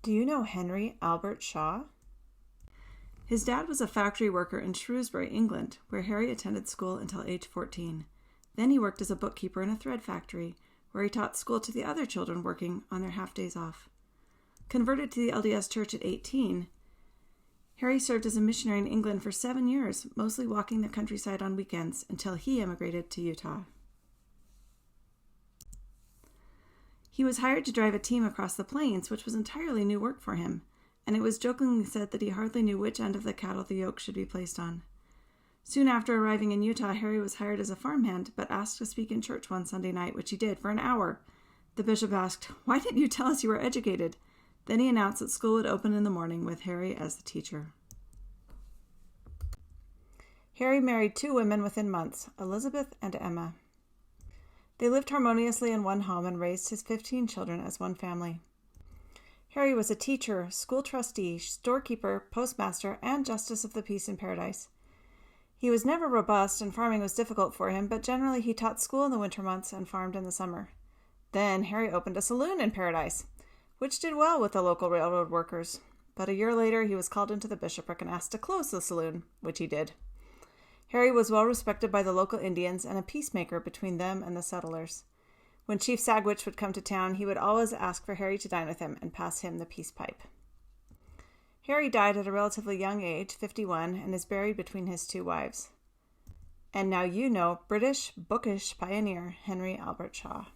Do you know Henry Albert Shaw? His dad was a factory worker in Shrewsbury, England, where Harry attended school until age 14. Then he worked as a bookkeeper in a thread factory, where he taught school to the other children working on their half-days off. Converted to the LDS Church at 18, Harry served as a missionary in England for 7 years, mostly walking the countryside on weekends until he emigrated to Utah. He was hired to drive a team across the plains, which was entirely new work for him, and it was jokingly said that he hardly knew which end of the cattle the yoke should be placed on. Soon after arriving in Utah, Harry was hired as a farmhand, but asked to speak in church one Sunday night, which he did for an hour. The bishop asked, "Why didn't you tell us you were educated?" Then he announced that school would open in the morning with Harry as the teacher. Harry married 2 women within months, Elizabeth and Emma. They lived harmoniously in one home and raised his 15 children as one family. Harry was a teacher, school trustee, storekeeper, postmaster, and justice of the peace in Paradise. He was never robust, and farming was difficult for him, but generally he taught school in the winter months and farmed in the summer. Then Harry opened a saloon in Paradise, which did well with the local railroad workers. But a year later, he was called into the bishopric and asked to close the saloon, which he did. Harry was well respected by the local Indians and a peacemaker between them and the settlers. When Chief Sagwitch would come to town, he would always ask for Harry to dine with him and pass him the peace pipe. Harry died at a relatively young age, 51, and is buried between his 2 wives. And now you know British bookish pioneer Henry Albert Shaw.